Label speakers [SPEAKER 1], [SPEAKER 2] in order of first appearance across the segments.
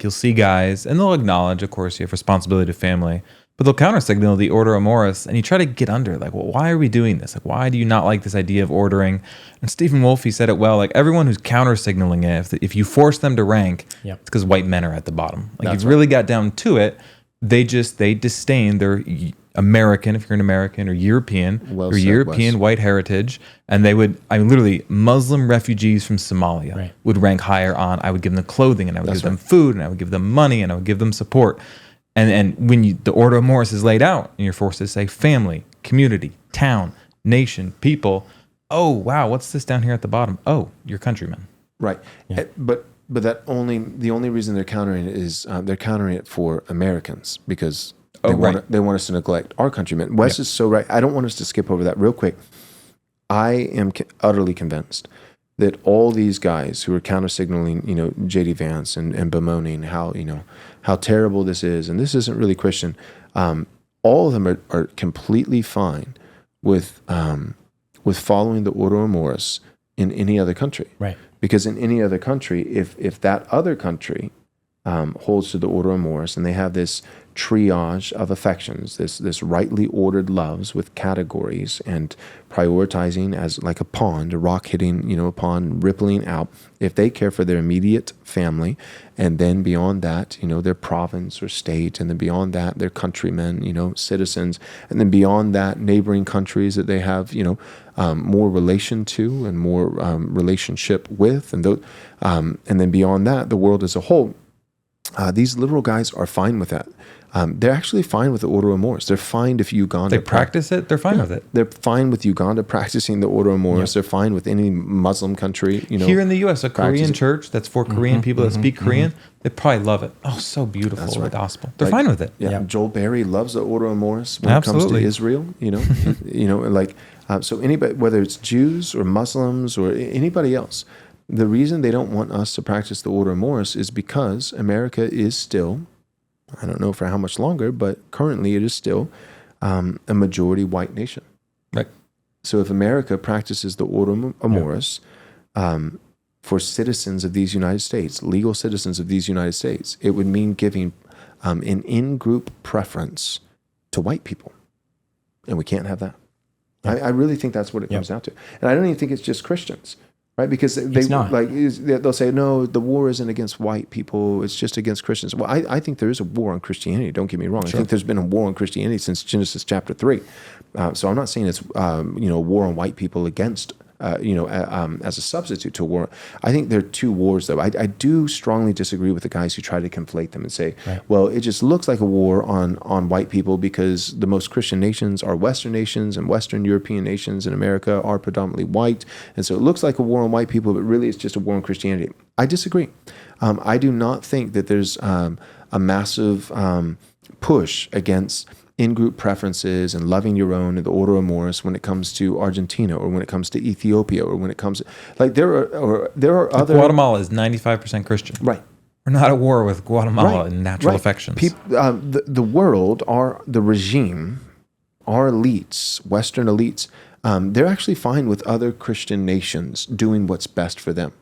[SPEAKER 1] you'll see guys, and they'll acknowledge, of course, you have responsibility to family, but they'll counter-signal the order amoris, and you try to get under it. Like, well, why are we doing this? Like, why do you not like this idea of ordering? And Stephen Wolfe, he said it well, like, everyone who's counter-signaling it, if you force them to rank, it's because white men are at the bottom. Like, you've really got down to it, they disdain their American, if you're an American, or European, white heritage, and they would, literally, Muslim refugees from Somalia would rank higher on. I would give them clothing, and I would give them food, and I would give them money, and I would give them support. And when the order of Morris is laid out, and you're forced to say family, community, town, nation, people, oh wow, what's this down here at the bottom? Oh, your countrymen.
[SPEAKER 2] Right, but the only reason they're countering it is they're countering it for Americans because they want us to neglect our countrymen. Wes is so right. I don't want us to skip over that real quick. I am utterly convinced that all these guys who are counter-signaling, J.D. Vance and bemoaning how terrible this is, and this isn't really Christian, all of them are completely fine with following the order amoris in any other country.
[SPEAKER 3] Right.
[SPEAKER 2] Because in any other country, if that other country holds to the order amoris, and they have this triage of affections, this rightly ordered loves with categories and prioritizing as like a pond, a rock hitting, a pond rippling out. If they care for their immediate family, and then beyond that, their province or state, and then beyond that, their countrymen, citizens, and then beyond that, neighboring countries that they have, more relation to and more relationship with, and then beyond that, the world as a whole. These liberal guys are fine with that. They're actually fine with the order amoris. They're fine if Uganda...
[SPEAKER 1] They practice it? They're fine with it.
[SPEAKER 2] They're fine with Uganda practicing the order amoris. They're fine with any Muslim country,
[SPEAKER 1] Here in the U.S., a Korean church that's for Korean people that speak Korean, they probably love it. Oh, so beautiful, the gospel. They're fine with it.
[SPEAKER 2] Yeah. Joel Berry loves the order amoris when it comes to Israel, so anybody, whether it's Jews or Muslims or anybody else, the reason they don't want us to practice the order amoris is because America is still, I don't know for how much longer, but currently it is still a majority white nation.
[SPEAKER 1] Right.
[SPEAKER 2] So if America practices the order amoris for citizens of these United States, legal citizens of these United States, it would mean giving an in-group preference to white people. And we can't have that. I really think that's what it comes down to. And I don't even think it's just Christians. Right, because they'll say, no, the war isn't against white people; it's just against Christians. Well, I think there is a war on Christianity. Don't get me wrong. Sure. I think there's been a war on Christianity since Genesis chapter 3. So I'm not saying it's a war on white people against as a substitute to a war. I think there are two wars, though. I do strongly disagree with the guys who try to conflate them and say, well, it just looks like a war on white people because the most Christian nations are Western nations, and Western European nations in America are predominantly white. And so it looks like a war on white people, but really it's just a war on Christianity. I disagree. I do not think that there's a massive push against in-group preferences and loving your own and the order amoris when it comes to Argentina or when it comes to Ethiopia or when it comes to, there are other...
[SPEAKER 1] Guatemala is 95% Christian.
[SPEAKER 2] Right.
[SPEAKER 1] We're not at war with Guatemala and natural affections.
[SPEAKER 2] The world, the regime, our elites, Western elites, they're actually fine with other Christian nations doing what's best for them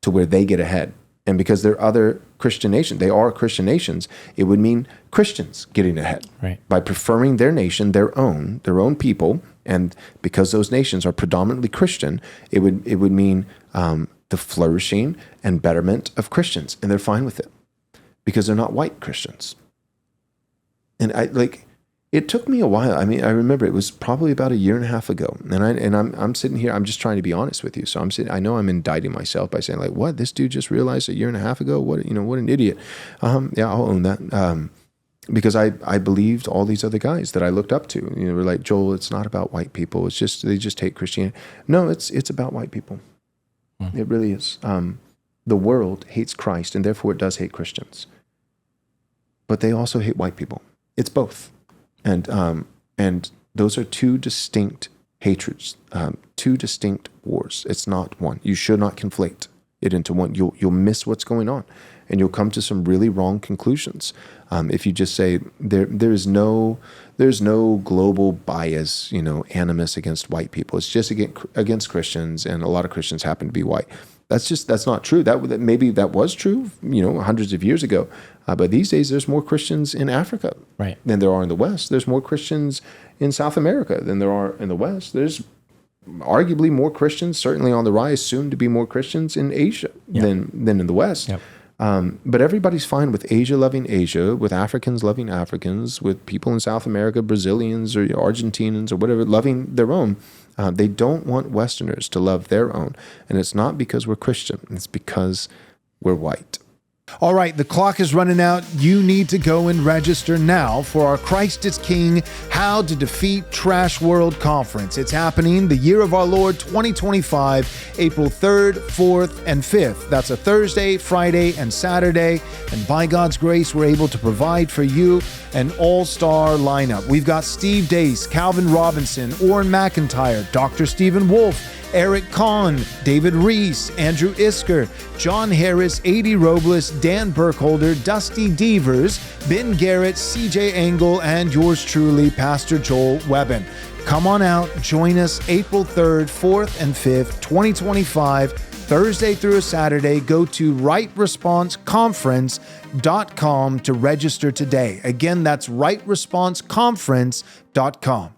[SPEAKER 2] to where they get ahead. And because they're other Christian nations, they are Christian nations, it would mean Christians getting ahead by preferring their nation, their own people. And because those nations are predominantly Christian, it would mean the flourishing and betterment of Christians. And they're fine with it because they're not white Christians. And it took me a while. I mean, I remember it was probably about a year and a half ago, and I'm sitting here. I'm just trying to be honest with you. So I know I'm indicting myself by saying like, "What? This dude just realized a year and a half ago? What an idiot!" Yeah, I'll own that because I believed all these other guys that I looked up to. Were like, Joel, it's not about white people. It's just they just hate Christianity. No, it's about white people. It really is. The world hates Christ, and therefore it does hate Christians. But they also hate white people. It's both. And those are two distinct hatreds, two distinct wars. It's not one. You should not conflate it into one. You'll miss what's going on, and you'll come to some really wrong conclusions if you just say there's no global bias, animus against white people. It's just against Christians, and a lot of Christians happen to be white. That's not true. That maybe that was true, hundreds of years ago. But these days, there's more Christians in Africa than there are in the West. There's more Christians in South America than there are in the West. There's arguably more Christians, certainly on the rise, soon to be more Christians in Asia than in the West.
[SPEAKER 1] Yep.
[SPEAKER 2] But everybody's fine with Asia loving Asia, with Africans loving Africans, with people in South America, Brazilians or Argentinians or whatever, loving their own. They don't want Westerners to love their own. And it's not because we're Christian. It's because we're white.
[SPEAKER 3] All right, the clock is running out. You need to go and register now for our Christ is King, How to Defeat Trash World Conference. It's happening the year of our Lord 2025, April 3rd, 4th, and 5th. That's a Thursday, Friday, and Saturday. And by God's grace, we're able to provide for you an all-star lineup. We've got Steve Dace, Calvin Robinson, Orrin McIntyre, Dr. Stephen Wolfe, Eric Kahn, David Reese, Andrew Isker, John Harris, A.D. Robles, Dan Burkholder, Dusty Devers, Ben Garrett, C.J. Engel, and yours truly, Pastor Joel Webben. Come on out, join us April 3rd, 4th, and 5th, 2025, Thursday through a Saturday. Go to rightresponseconference.com to register today. Again, that's rightresponseconference.com.